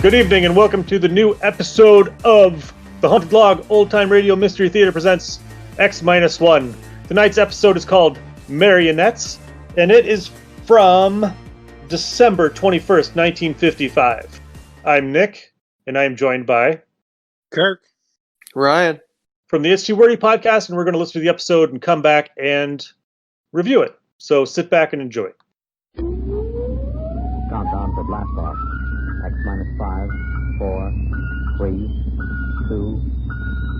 Good evening and welcome to the new episode of the Haunted Log Old Time Radio Mystery Theater presents X-1. Tonight's episode is called Marionettes, and it is from December 21st, 1955. I'm Nick, and I am joined by Kirk, Ryan, from the It's Too Wordy podcast, and we're going to listen to the episode and come back and review it. So sit back and enjoy. Countdown for blast off. X-5, 4, 3, 2,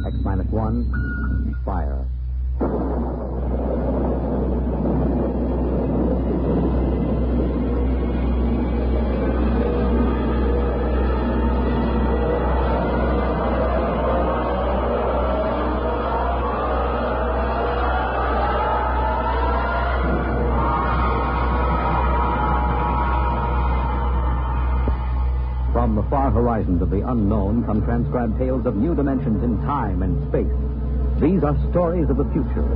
X-1, fire. From the far horizons of the unknown come transcribed tales of new dimensions in time and space. These are stories of the future,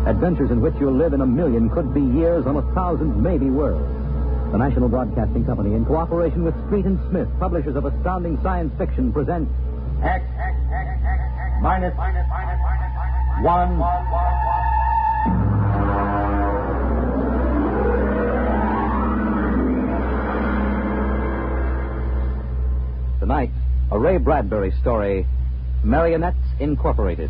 adventures in which you'll live in a million, could be years, on 1,000, maybe worlds. The National Broadcasting Company, in cooperation with Street and Smith, publishers of astounding science fiction, presents X-1. Tonight, a Ray Bradbury story, Marionettes Incorporated.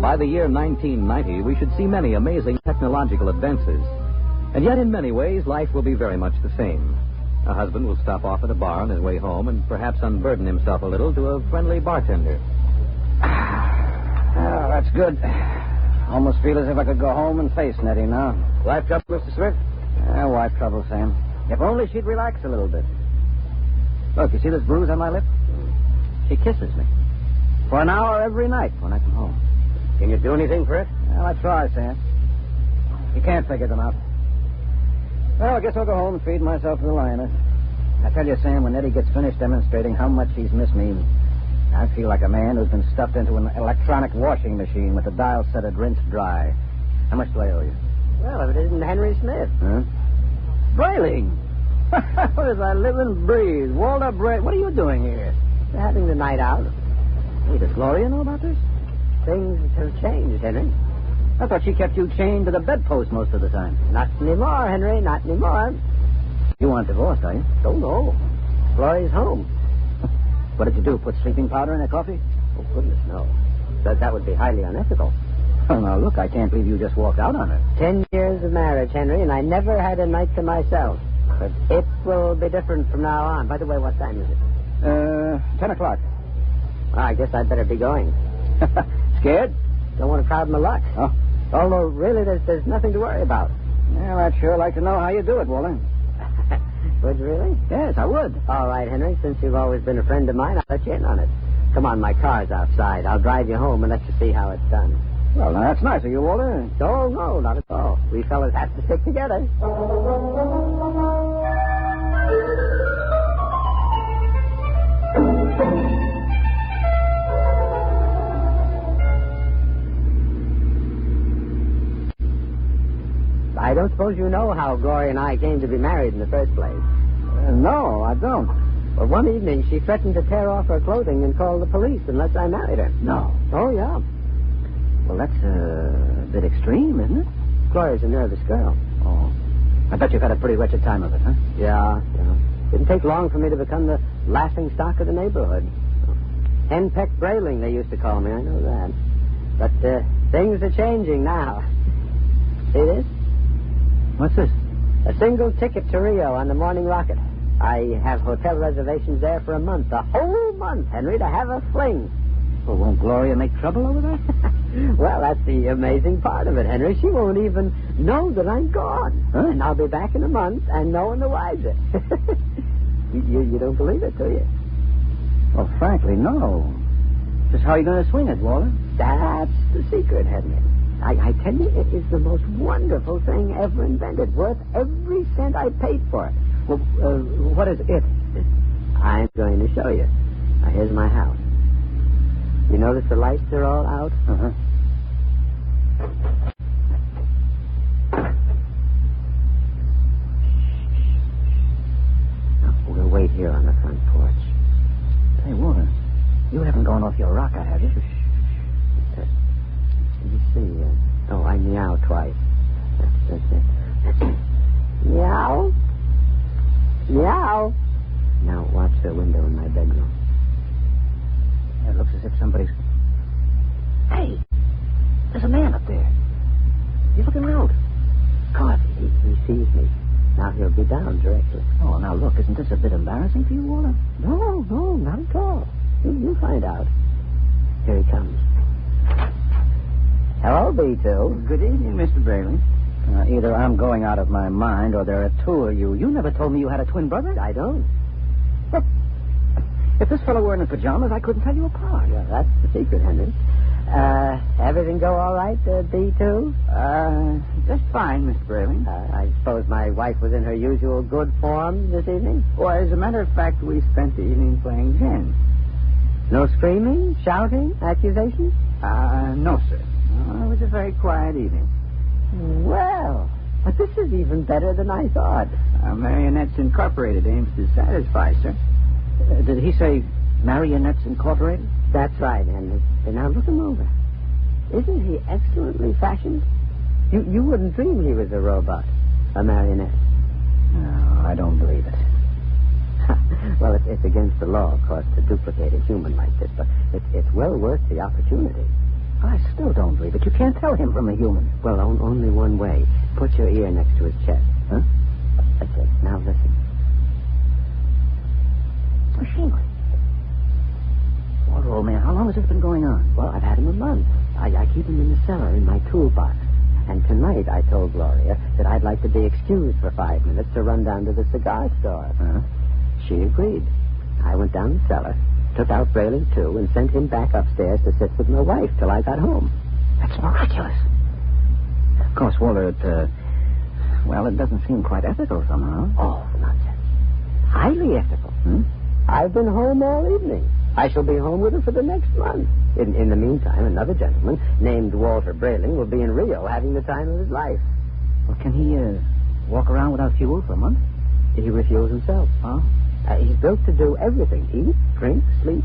By the year 1990, we should see many amazing technological advances. And yet, in many ways, life will be very much the same. A husband will stop off at a bar on his way home and perhaps unburden himself a little to a friendly bartender. Oh, that's good. Almost feel as if I could go home and face Nettie now. Life trouble, Mr. Smith? Wife trouble, Sam. If only she'd relax a little bit. Look, you see this bruise on my lip? She kisses me. For an hour every night when I come home. Can you do anything for it? Well, I try, Sam. You can't figure them out. Well, I guess I'll go home and feed myself to the lioness. I tell you, Sam, when Nettie gets finished demonstrating how much she's missed me, I feel like a man who's been stuffed into an electronic washing machine with the dial set at rinse dry. How much do I owe you? Well, if it isn't Henry Smith. Huh? Brayling! What does I live and breathe? Walter Bray. What are you doing here? We're having the night out. Hey, does Gloria know about this? Things have changed, Henry. I thought she kept you chained to the bedpost most of the time. Not anymore, Henry, not anymore. You aren't divorced, are you? Don't know. Gloria's home. What did you do, put sleeping powder in her coffee? Oh, goodness, no. That would be highly unethical. Oh, now, look, I can't believe you just walked out on her. 10 years of marriage, Henry, and I never had a night to myself. But it will be different from now on. By the way, what time is it? 10 o'clock. Well, I guess I'd better be going. Scared? Don't want to crowd my luck. Oh. Although, really, there's nothing to worry about. Well, I'd sure like to know how you do it, Walter. Would you really? Yes, I would. All right, Henry, since you've always been a friend of mine, I'll let you in on it. Come on, my car's outside. I'll drive you home and let you see how it's done. Well, now, that's nice of you, Walter. Oh, no, not at all. We fellas have to stick together. I don't suppose you know how Gloria and I came to be married in the first place. No, I don't. Well, one evening she threatened to tear off her clothing and call the police unless I married her. No. Oh, yeah. Well, that's a bit extreme, isn't it? Gloria's a nervous girl. Oh. I bet you've had a pretty wretched time of it, huh? Yeah. Didn't take long for me to become the laughing stock of the neighborhood. Henpeck Brayling, they used to call me. I know that. But things are changing now. See this? What's this? A single ticket to Rio on the morning rocket. I have hotel reservations there for a month. A whole month, Henry, to have a fling. Well, won't Gloria make trouble over there? Well, that's the amazing part of it, Henry. She won't even know that I'm gone. Huh? And I'll be back in a month and no one the wiser. you don't believe it, do you? Well, frankly, no. Just how are you going to swing it, Walter? That's the secret, Henry. I tell you, it is the most wonderful thing ever invented. Worth every cent I paid for it. Well, what is it? I'm going to show you. Now, here's my house. You notice the lights are all out? Uh-huh. here on the front porch. Hey, Walter, you haven't gone off your rocker, have you? You see, I meow twice. That's it. Meow. Meow. Now watch the window in my bedroom. It looks as if somebody's... Hey, there's a man up there. He's looking out. God, he sees me. Now he'll be down directly. Oh, now look, isn't this a bit embarrassing for you, Walter? No, not at all. You'll find out. Here he comes. Hello, B2. Good evening, Mr. Braley. Either I'm going out of my mind or there are two of you. You never told me you had a twin brother. I don't. But if this fellow were in his pajamas, I couldn't tell you apart. Well, that's the secret, Henry. Everything go all right, B2? Just fine, Mr. Braley. I suppose my wife was in her usual good form this evening? Well, as a matter of fact, we spent the evening playing gin. No screaming, shouting, accusations? No, sir. It was a very quiet evening. Well, but this is even better than I thought. Marionettes Incorporated aims to satisfy, sir. Did he say Marionettes Incorporated? That's right, Henry. And now look him over. Isn't he excellently fashioned? You wouldn't dream he was a robot, a marionette. No, I don't believe it. Well, it's against the law, of course, to duplicate a human like this, but it's well worth the opportunity. I still don't believe it. You can't tell him from a human. Well, only one way. Put your ear next to his chest. Huh? That's it. Now listen. Machinery. Walter, old man, how long has this been going on? Well, I've had him a month. I keep him in the cellar in my toolbox. And tonight I told Gloria that I'd like to be excused for 5 minutes to run down to the cigar store. Huh? She agreed. I went down the cellar, took out Brayling, too, and sent him back upstairs to sit with my wife till I got home. That's miraculous. Of course, Walter, it doesn't seem quite ethical somehow. Oh, nonsense. Highly ethical. I've been home all evening. I shall be home with her for the next month. In the meantime, another gentleman named Walter Brayling will be in Rio having the time of his life. Well, can he walk around without fuel for a month? He refuels himself. Oh? He's built to do everything. Eat, drink, sleep.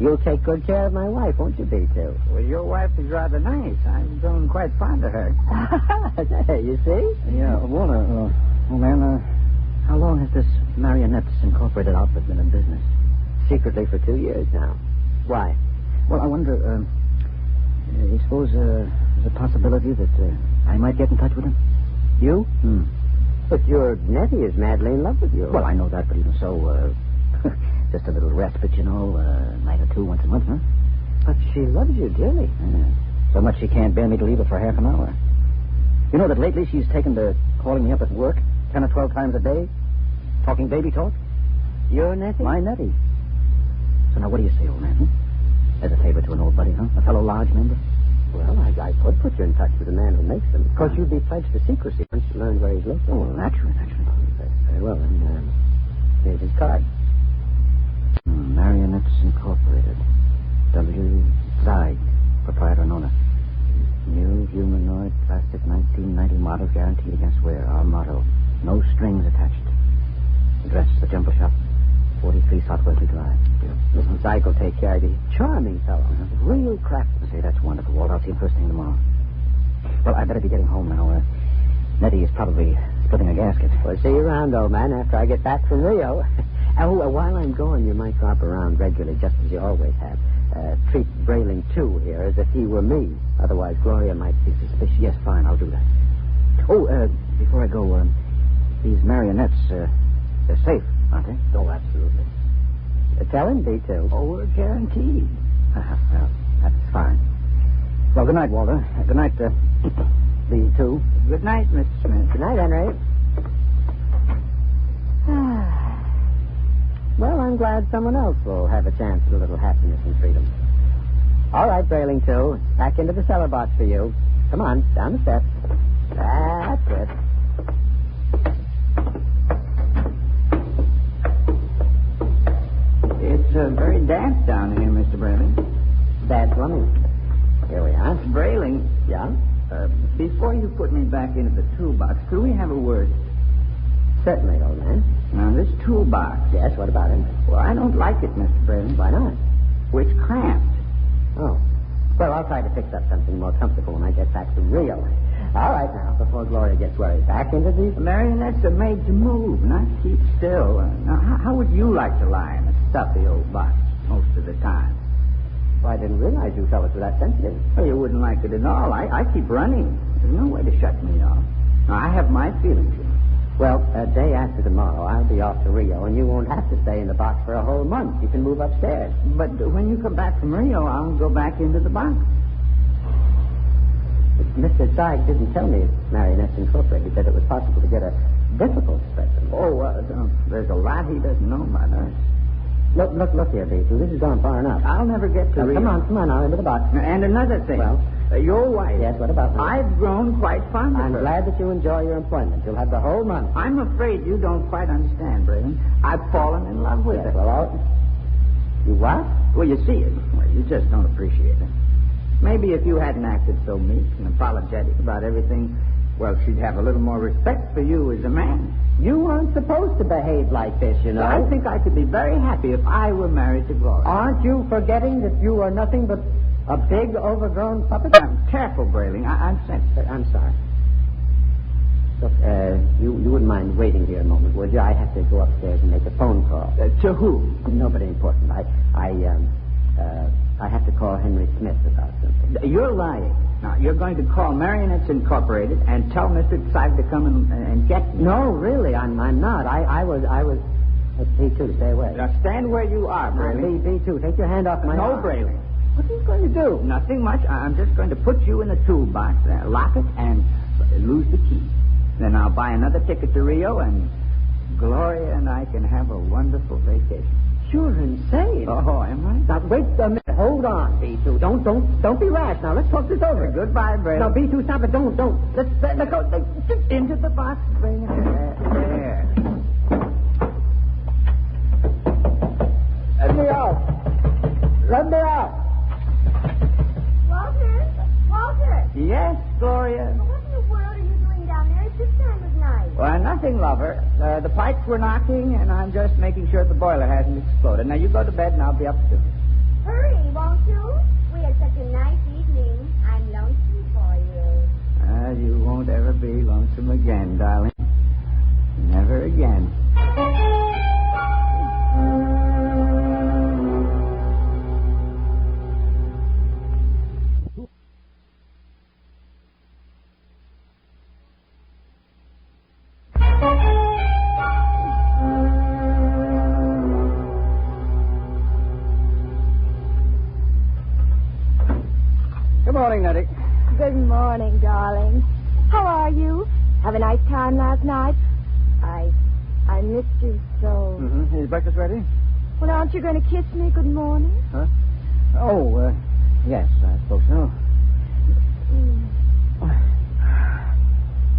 You'll take good care of my wife, won't you, B2? Well, your wife is rather nice. I've grown quite fond of her. You see? Yeah, Walter, old man, how long has this Marionettes Incorporated outfit been in business? Secretly for 2 years now. Why? Well, I wonder, you suppose there's a possibility that I might get in touch with him? You? But your Nettie is madly in love with you. Well, I know that, but even so, just a little respite, a night or two once a month, huh? But she loves you dearly. So much she can't bear me to leave her for half an hour. You know that lately she's taken to calling me up at work 10 or 12 times a day, talking baby talk? Your Nettie? My Nettie. So now what do you say, old man? As a favor to an old buddy, huh? A fellow lodge member? Well, I could put you in touch with the man who makes them. Of course, you'd be pledged to secrecy once you learn where he's located. Oh, naturally. Very well, then. Here's his card. Marionettes Incorporated. W. Zeig, proprietor and owner. New humanoid plastic 1990 model guaranteed against wear. Our motto. No strings attached. Address, the Jumbo Shop. 43 South Wesley Drive. Mr. Zeig will take care of you. Charming fellow. Real craftsman. Say, that's wonderful, Walt. I'll see him first thing tomorrow. Well, I better be getting home now. Nettie is probably splitting a gasket. We'll see you around, old man, after I get back from Rio. While I'm gone, you might drop around regularly, just as you always have. Treat Brayling, too, here, as if he were me. Otherwise, Gloria might be suspicious. Yes, fine, I'll do that. Oh, before I go, these marionettes, they're safe, aren't they? Oh, absolutely. Tell him, B2. Oh, we're guaranteed. Well, that's fine. Well, good night, Walter. Good night, B2. Good night, Mr. Smith. Good night, Henry. Well, I'm glad someone else will have a chance at a little happiness and freedom. All right, Brayling, too. Back into the cellar box for you. Come on, down the steps. That's it. It's very damp down here, Mr. Brayling. Bad plumbing. Here we are. Brayling. Yeah? Before you put me back into the toolbox, could we have a word? Certainly, old man. Now, this toolbox. Yes, what about it? Well, I don't like it, Mr. Braden. Why not? Well, it's cramped. Oh. Well, I'll try to fix up something more comfortable when I get back to Rio. All right, now, before Gloria gets worried. Back into the... The marionettes are made to move, not keep still. Now, how would you like to lie in a stuffy old box most of the time? Well, I didn't realize you fellas were that sensitive. Well, you wouldn't like it at all. I keep running. There's no way to shut me off. Now, I have my feelings, you know. Well, a day after tomorrow, I'll be off to Rio, and you won't have to stay in the box for a whole month. You can move upstairs. But when you come back from Rio, I'll go back into the box. Mr. Zeig didn't tell me Marionettes Incorporated that it was possible to get a difficult specimen. There's a lot he doesn't know about us. Look here, B2. This has gone far enough. I'll never get to Rio. Come on now, into the box. And another thing. Well? Your wife. Yes, what about her? I've grown quite fond of her. I'm glad that you enjoy your employment. You'll have the whole month. I'm afraid you don't quite understand, Braden. I've fallen in love with her. Well, you what? Well, you see it. Well, you just don't appreciate it. Maybe if you hadn't acted so meek and apologetic about everything, well, she'd have a little more respect for you as a man. You weren't supposed to behave like this, you know. I think I could be very happy if I were married to Gloria. Aren't you forgetting that you are nothing but a big, overgrown puppet? Careful, Brayling. I'm sensitive. I'm sorry. Look, you wouldn't mind waiting here a moment, would you? I have to go upstairs and make a phone call. To who? Nobody important. I have to call Henry Smith about something. You're lying. Now, you're going to call Marionettes Incorporated and tell Mr. Zeig to come and get me. No, really, I'm not. I was... B2, stay away. Now, stand where you are, Brayling. B2, take your hand off my arm. No, Brayling. What are you going to do? Nothing much. I'm just going to put you in the toolbox, lock it, and lose the key. Then I'll buy another ticket to Rio, and Gloria and I can have a wonderful vacation. You're insane. Oh, am I? Now, wait a minute. Hold on, B2. Don't be rash. Now, let's talk this over. Goodbye, Brayling. No, B2, stop it. Don't. Let's go. Into the box, Brayling. There. Let me out. Walter! Yes, Gloria? What in the world are you doing down there at this time of night? Well, nothing, lover. The pipes were knocking, and I'm just making sure the boiler hasn't exploded. Now, you go to bed, and I'll be up soon. Hurry, won't you? We had such a nice evening. I'm lonesome for you. You won't ever be lonesome again, darling. Never again. Good morning, Nettie. Good morning, darling. How are you? Have a nice time last night? I missed you so. Mm-hmm. Is breakfast ready? Well, aren't you going to kiss me good morning? Huh? Oh, yes, I suppose so.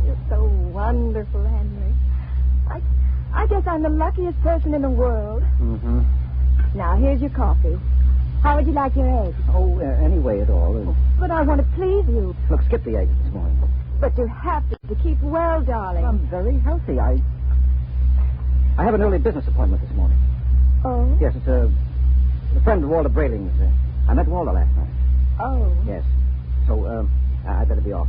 You're so wonderful, Henry. I guess I'm the luckiest person in the world. Mm-hmm. Now, here's your coffee. How would you like your eggs? Oh, any way at all. But I want to please you. Look, skip the eggs this morning. But you have to keep well, darling. I'm very healthy. I have an early business appointment this morning. Oh? Yes, it's a friend of Walter Brayling's. I met Walter last night. Oh. Yes. So, I better be off.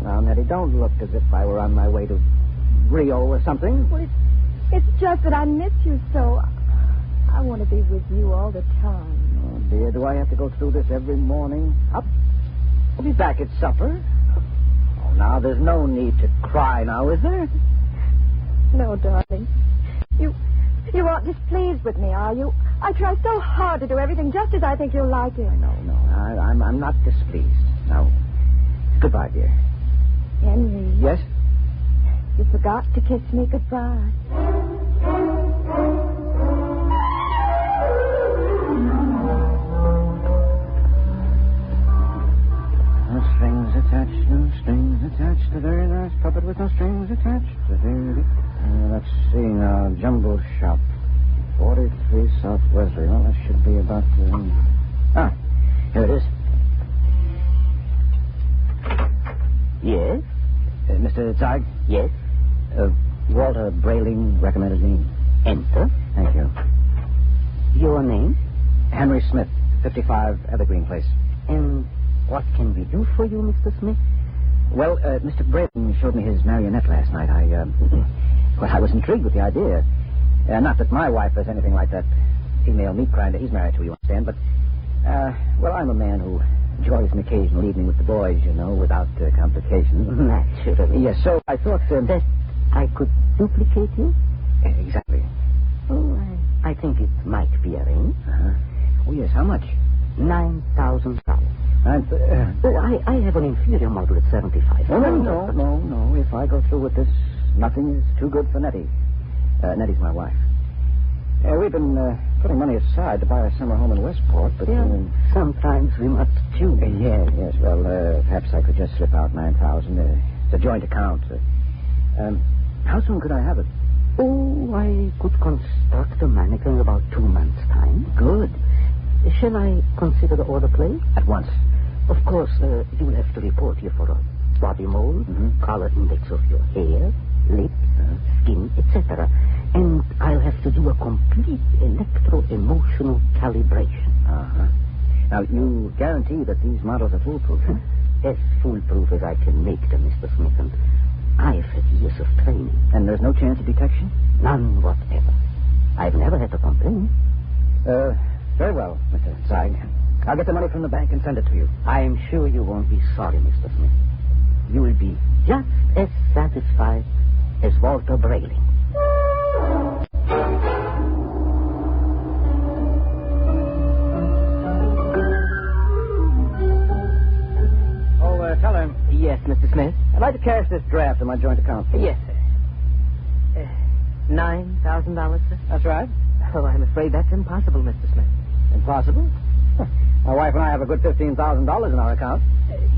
Now, Nettie, don't look as if I were on my way to Rio or something. Well, it's just that I miss you so. I want to be with you all the time. Oh, dear, do I have to go through this every morning? I'll be back at supper. Oh, now, there's no need to cry now, is there? No, darling. You aren't displeased with me, are you? I try so hard to do everything just as I think you'll like it. No. I'm not displeased. Now, goodbye, dear. Henry. Yes? You forgot to kiss me goodbye. No strings attached. A very nice puppet with no strings attached. Let's see now. Jumbo Shop. 43 South Wesley. Well, that should be about... here it is. Yes? Mr. Zeig? Yes? Walter Brayling recommended me. Enter. Thank you. Your name? Henry Smith, 55 Evergreen Place. And what can we do for you, Mr. Smith? Well, Mr. Brayling showed me his marionette last night. I was intrigued with the idea. Not that my wife is anything like that female meat grinder he's married to, you understand, but, I'm a man who enjoys an occasional evening with the boys, without complications. Naturally. Yes, so I thought... that I could duplicate you? Exactly. Oh, I think it might be arranged. Uh-huh. Oh, yes, how much? $9,000. I have an inferior model at 75. No. If I go through with this, nothing is too good for Nettie. Nettie's my wife. We've been putting money aside to buy a summer home in Westport, but... sometimes we must choose. Yes. Well, perhaps I could just slip out $9,000. It's a joint account. How soon could I have it? Oh, I could construct a mannequin in about 2 months' time. Good. Shall I consider the order placed? At once. Of course, you'll have to report here for a body mold, color index of your hair, lips, skin, etc. And I'll have to do a complete electro-emotional calibration. Uh-huh. Now, you guarantee that these models are foolproof? As foolproof as I can make them, Mr. Smith. And I've had years of training. And there's no chance of detection? None whatever. I've never had a complaint. Very well, Mr. Zeig. I'll get the money from the bank and send it to you. I'm sure you won't be sorry, Mr. Smith. You will be just as satisfied as Walter Brayling. Tell him. Yes, Mr. Smith. I'd like to cash this draft in my joint account. Yes, sir. $9,000, sir? That's right. Oh, I'm afraid that's impossible, Mr. Smith. Impossible? My wife and I have a good $15,000 in our account.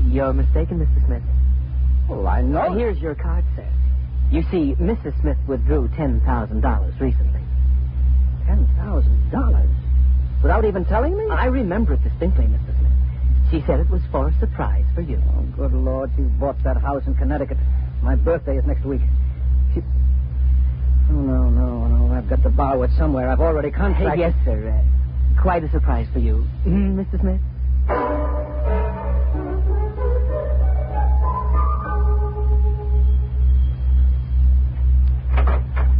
You're mistaken, Mr. Smith. Well, I know. Here's your card, sir. You see, Mrs. Smith withdrew $10,000 recently. $10,000? Without even telling me? I remember it distinctly, Mr. Smith. She said it was for a surprise for you. Oh, good Lord, she bought that house in Connecticut. My birthday is next week. Oh, no. I've got to borrow it somewhere. I've already contracted. Yes, sir. Quite a surprise for you. Mr. Smith?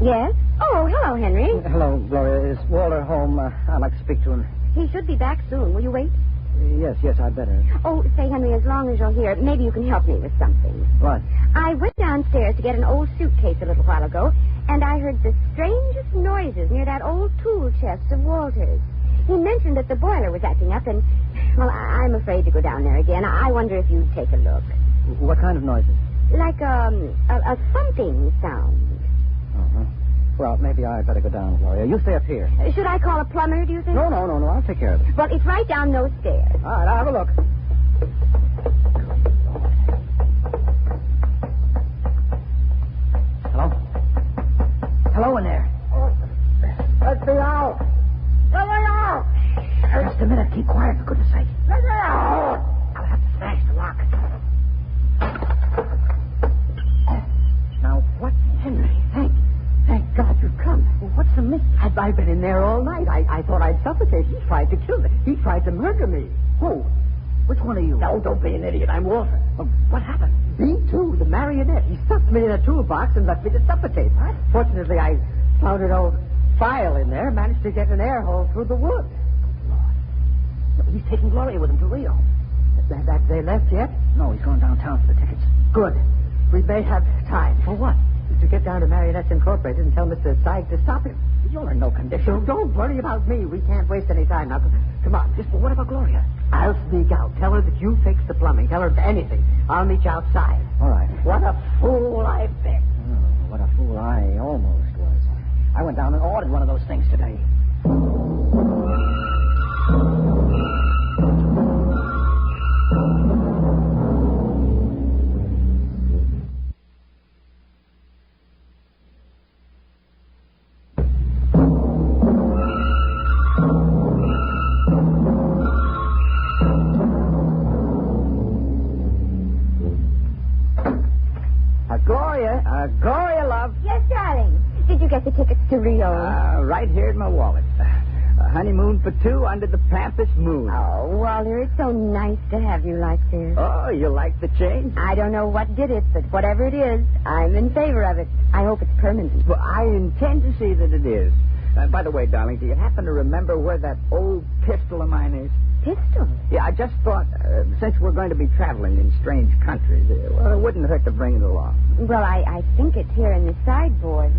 Yes? Oh, hello, Henry. Hello, Gloria. Is Walter home? I'd like to speak to him. He should be back soon. Will you wait? Yes, I'd better. Oh, say, Henry, as long as you're here, maybe you can help me with something. What? I went downstairs to get an old suitcase a little while ago, and I heard the strangest noises near that old tool chest of Walter's. He mentioned that the boiler was acting up, and, well, I'm afraid to go down there again. I wonder if you'd take a look. What kind of noises? Like a thumping sound. Uh-huh. Well, maybe I'd better go down, Gloria. You stay up here. Should I call a plumber, do you think? No. I'll take care of it. Well, it's right down those stairs. All right, I'll have a look. Hello? Hello in there. Let me out! Let me out! Just a minute. Keep quiet, for goodness sake. Let me out! I'll have to smash the lock. Now, what? Henry, thank God you've come. Well, what's the mystery? I've been in there all night. I thought I'd suffocate. He tried to kill me. He tried to murder me. Who? Which one are you? No, don't be an idiot. I'm Walter. What happened? B2, the marionette. He stuffed me in a toolbox and left me to suffocate. What? Fortunately, I found an old file in there, managed to get an air hole through the wood. He's taking Gloria with him to Rio. Have they left yet? No, he's going downtown for the tickets. Good. We may have time. For what? To get down to Marionettes Incorporated and tell Mr. Zeig to stop him. You're in no condition. Don't worry about me. We can't waste any time now. Come on. But what about Gloria? I'll sneak out. Tell her that you fixed the plumbing. Tell her anything. I'll meet you outside. All right. What a fool I've been. Oh, what a fool I almost was. I went down and ordered one of those things today. Gloria, love. get the tickets to Rio? Right here in my wallet. A honeymoon for two under the Pampas moon. Oh, Walter, it's so nice to have you like this. Oh, you like the change? I don't know what did it, but whatever it is, I'm in favor of it. I hope it's permanent. Well, I intend to see that it is. By the way, darling, do you happen to remember where that old pistol of mine is? Pistol? Yeah, I just thought, since we're going to be traveling in strange countries, well, it wouldn't hurt to bring it along. Well, I think it's here in the sideboard.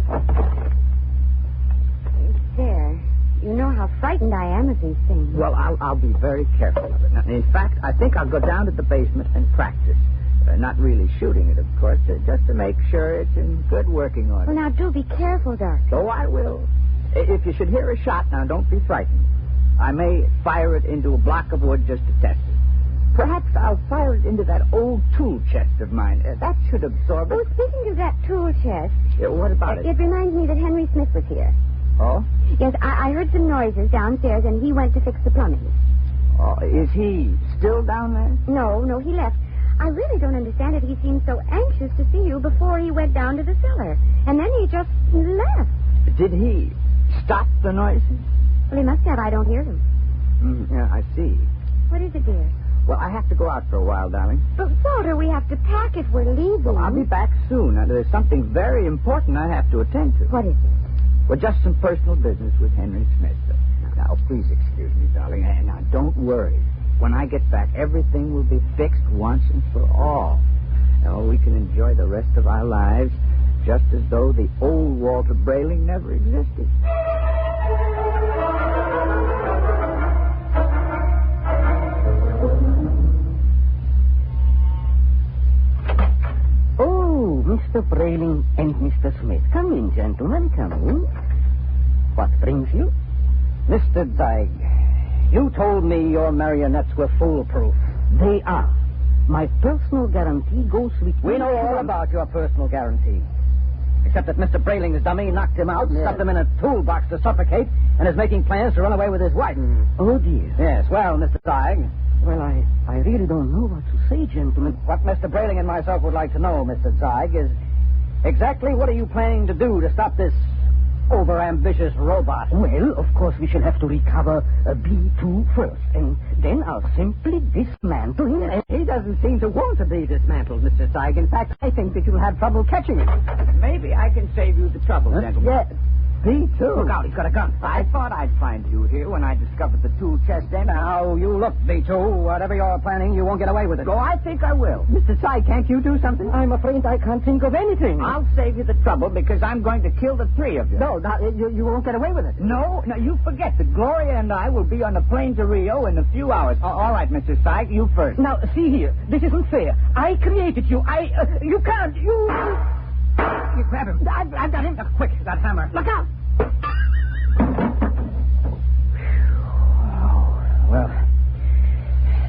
It's there. You know how frightened I am of these things. Well, I'll be very careful of it. Now, in fact, I think I'll go down to the basement and practice. Not really shooting it, of course, just to make sure it's in good working order. Well, now, do be careful, Darky. Oh, I will. If you should hear a shot, now, don't be frightened. I may fire it into a block of wood just to test it. Perhaps I'll fire it into that old tool chest of mine. That should absorb it. Oh, speaking of that tool chest... Yeah, what about it? It reminds me that Henry Smith was here. Oh? Yes, I heard some noises downstairs, and he went to fix the plumbing. Oh, is he still down there? No, he left. I really don't understand it. He seemed so anxious to see you before he went down to the cellar. And then he just left. Did he stop the noises? Well, he must have. I don't hear them. Yeah, I see. What is it, dear? Well, I have to go out for a while, darling. But, Walter, we have to pack if we're leaving. Well, I'll be back soon. Now, there's something very important I have to attend to. What is it? Well, just some personal business with Henry Smith. Now, please excuse me, darling. And now, don't worry. When I get back, everything will be fixed once and for all. Now, we can enjoy the rest of our lives just as though the old Walter Brayling never existed. Oh, Mr. Brayling and Mr. Smith. Come in, gentlemen, come in. What brings you? Mr. Zeig, you told me your marionettes were foolproof. They are. My personal guarantee goes with... We know all about your personal guarantee. Except that Mr. Brayling's dummy knocked him out, stuffed him in a toolbox to suffocate, and is making plans to run away with his wife. Oh, dear. Yes, well, Mr. Zeig... Well, I really don't know what to say, gentlemen. What Mr. Brayling and myself would like to know, Mr. Zeig, is exactly what are you planning to do to stop this overambitious robot? Well, of course, we shall have to recover B2 first, and then I'll simply dismantle him. He doesn't seem to want to be dismantled, Mr. Zeig. In fact, I think that you'll have trouble catching him. Maybe I can save you the trouble, gentlemen. Yeah. B2. Look out, he's got a gun. I thought I'd find you here when I discovered the tool chest then. Now, you look, B2. Whatever you're planning, you won't get away with it. Oh, I think I will. Mr. Zeig, can't you do something? I'm afraid I can't think of anything. I'll save you the trouble because I'm going to kill the three of you. No, you won't get away with it. No, you forget that Gloria and I will be on the plane to Rio in a few hours. All right, Mr. Zeig, you first. Now, see here. This isn't fair. I created you. You can't. You grab him. I've got him. Quick, that hammer. Look out. Well,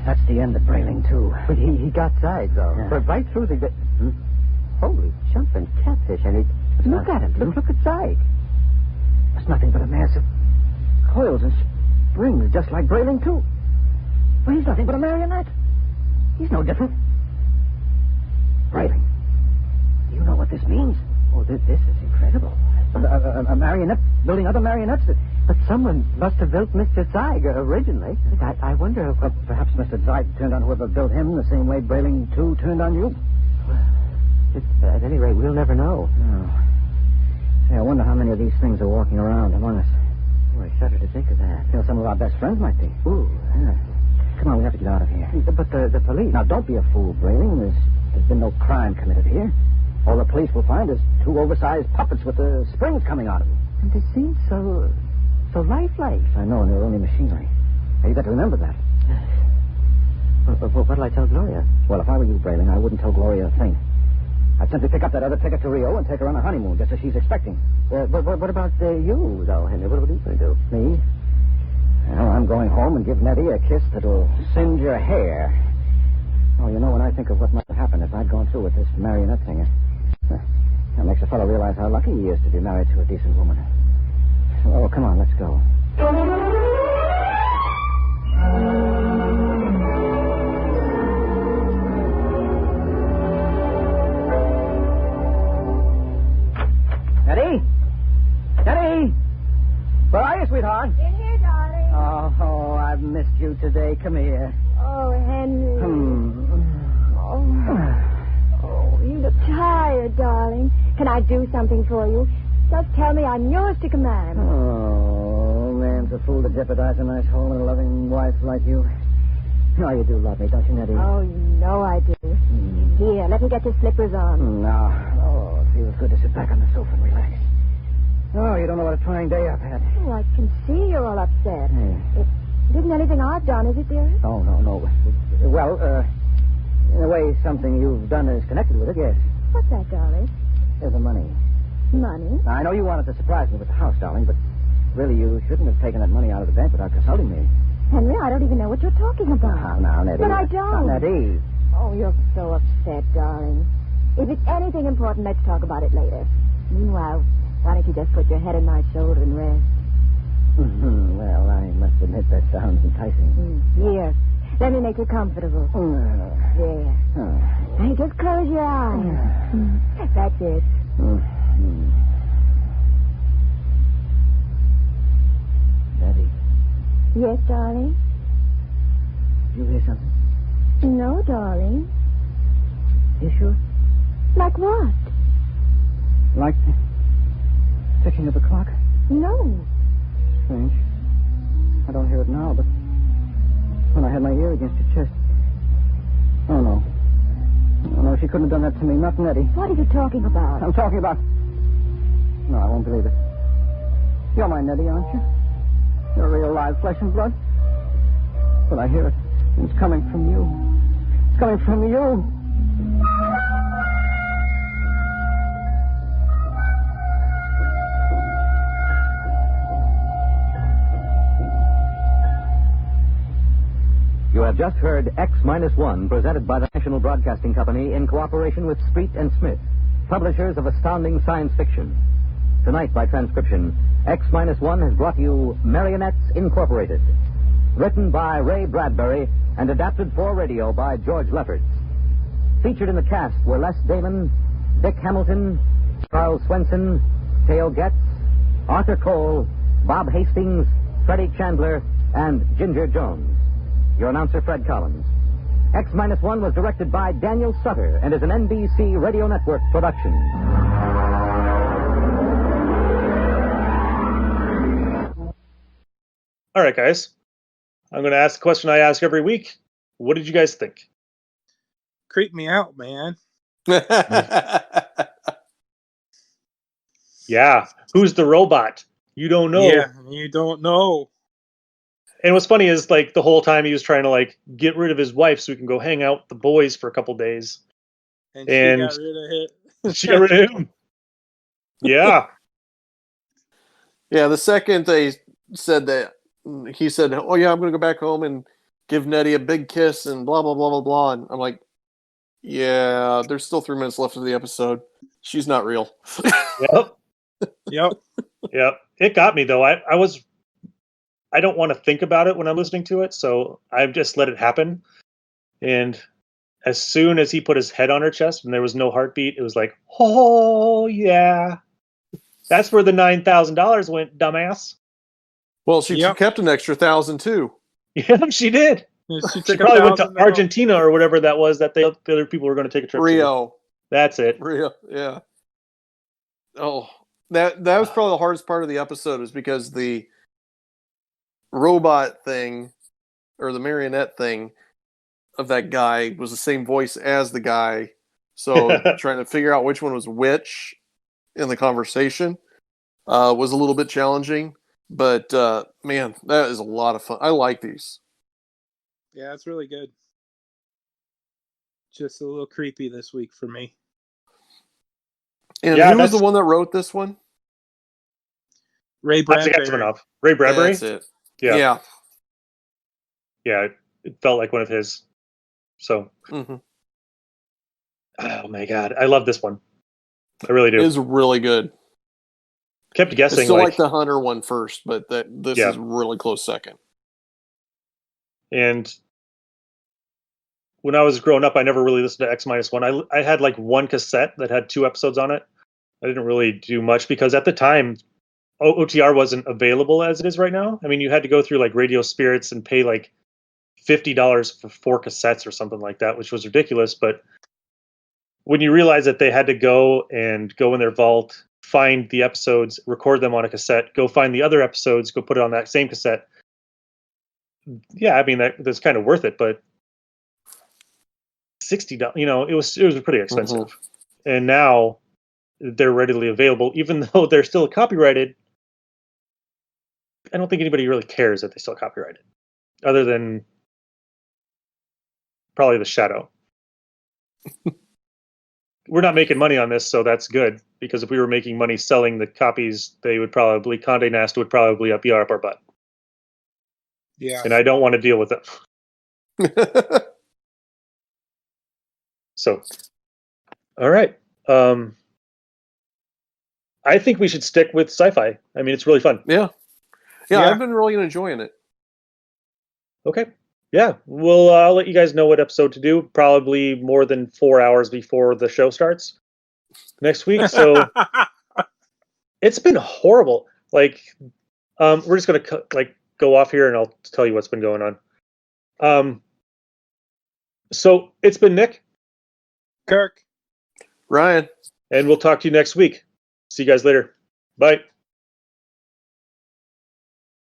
that's the end of Brayling, too. But he got Zeig, though. Yeah. But right through the... Holy jumping catfish. And look at him. Look at Zeig. It's nothing but a mass of coils and springs, just like Brayling, too. Well, he's nothing but a marionette. He's no different. Brayling, you know what this means? Oh, this is incredible. A marionette building other marionettes. But someone must have built Mr. Zeig originally. I wonder if perhaps Mr. Zeig turned on whoever built him the same way Brayling, too, turned on you. Well, at any rate, we'll never know. No. Say, I wonder how many of these things are walking around among us. Oh, I shudder to think of that. You know, some of our best friends might be. Ooh, yeah. Come on, we have to get out of here. But the police... Now, don't be a fool, Brayling. There's been no crime committed here. All the police will find is two oversized puppets with the springs coming out of them. And they seem so lifelike. I know, and they're only machinery. Now, you got to remember that. What'll I tell Gloria? Well, if I were you, Brayling, I wouldn't tell Gloria a thing. I'd simply pick up that other ticket to Rio and take her on a honeymoon, just as she's expecting. But what about you, though, Henry? What are you going to do? Me? Well, I'm going home and give Nettie a kiss that'll singe your hair. Oh, you know, when I think of what might have happened if I'd gone through with this marionette thing, that makes a fellow realize how lucky he is to be married to a decent woman. Oh, come on, let's go. Nettie? missed you today. Come here. Oh, Henry. Hmm. Oh, you look tired, darling. Can I do something for you? Just tell me I'm yours to command. Oh, man's a fool to jeopardize a nice home and a loving wife like you. No, you do love me, don't you, Nettie? Oh, you know I do. Here, let me get your slippers on. No. Oh, it feels good to sit back on the sofa and relax. Oh, you don't know what a trying day I've had. Oh, I can see you're all upset. It isn't anything I've done, is it, dearest? Oh, no. Well, in a way, something you've done is connected with it, yes. What's that, darling? There's the money. Money? Now, I know you wanted to surprise me with the house, darling, but really you shouldn't have taken that money out of the bank without consulting me. Henry, I don't even know what you're talking about. Now, Nettie. But I don't. Now, Nettie. Oh, you're so upset, darling. If it's anything important, let's talk about it later. Meanwhile, why don't you just put your head on my shoulder and rest? Well, I must admit that sounds enticing. Here, let me make you comfortable. There. Now, just close your eyes. That's it. Nettie, Yes, darling? you hear something? No, darling. You sure? Like what? Like the ticking of the clock? No. Strange. I don't hear it now, but when I had my ear against your chest. Oh, no. Oh, no, she couldn't have done that to me. Not Nettie. What are you talking about? I'm talking about... No, I won't believe it. You're my Nettie, aren't you? You're real live flesh and blood. But I hear it. It's coming from you. It's coming from you. You have just heard X-1, presented by the National Broadcasting Company in cooperation with Street and Smith, publishers of astounding science fiction. Tonight, by transcription, X-1 has brought you Marionettes Incorporated, written by Ray Bradbury and adapted for radio by George Lefferts. Featured in the cast were Les Damon, Dick Hamilton, Charles Swenson, Theo Getz, Arthur Cole, Bob Hastings, Freddie Chandler, and Ginger Jones. Your announcer, Fred Collins. X-1 was directed by Daniel Sutter and is an NBC Radio Network production. All right, guys. I'm going to ask the question I ask every week. What did you guys think? Creep me out, man. Yeah. Who's the robot? You don't know. Yeah, you don't know. And what's funny is, like, the whole time he was trying to, like, get rid of his wife so he can go hang out with the boys for a couple days. And she got rid of it. She got rid of him. Yeah. Yeah, the second they said that, he said, oh, yeah, I'm going to go back home and give Nettie a big kiss and blah, blah, blah, blah, blah. And I'm like, yeah, there's still 3 minutes left of the episode. She's not real. Yep. Yep. Yep. It got me, though. I don't want to think about it when I'm listening to it, so I've just let it happen. And as soon as he put his head on her chest and there was no heartbeat, it was like, oh, yeah. That's where the $9,000 went, dumbass. Well, she kept an extra 1,000 too. Yeah, she did. She probably went to Argentina or whatever that was that the other people were going to take a trip to. Rio. That's it. Rio, yeah. Oh, that was probably the hardest part of the episode, is because the robot thing, or the marionette thing of that guy was the same voice as the guy. So trying to figure out which one was which in the conversation was a little bit challenging. But, man, that is a lot of fun. I like these. Yeah, it's really good. Just a little creepy this week for me. And who was the one that wrote this one? Ray Bradbury. Ray Bradbury? That's it. Yeah. Yeah, it felt like one of his. So, oh my God, I love this one. I really do. It is really good. Kept guessing. I still like the Hunter one first, but this is really close second. And when I was growing up, I never really listened to X-1. I had like one cassette that had 2 episodes on it. I didn't really do much because at the time, OTR wasn't available as it is right now. I mean, you had to go through like Radio Spirits and pay like $50 for 4 cassettes or something like that, which was ridiculous. But when you realize that they had to go in their vault, find the episodes, record them on a cassette, go find the other episodes, go put it on that same cassette. Yeah, I mean that's kind of worth it, but $60, it was pretty expensive. And now they're readily available, even though they're still copyrighted. I don't think anybody really cares that they still copyrighted, other than probably the Shadow. We're not making money on this, so that's good, because if we were making money selling the copies, they would probably, Condé Nast would probably be up our butt. Yeah. And I don't want to deal with it. So, all right. I think we should stick with sci-fi. I mean, it's really fun. Yeah, I've been really enjoying it. Okay. Yeah, I'll let you guys know what episode to do. Probably more than 4 hours before the show starts next week. So it's been horrible. Like, we're just gonna go off here, and I'll tell you what's been going on. So it's been Nick, Kirk, Ryan, and we'll talk to you next week. See you guys later. Bye.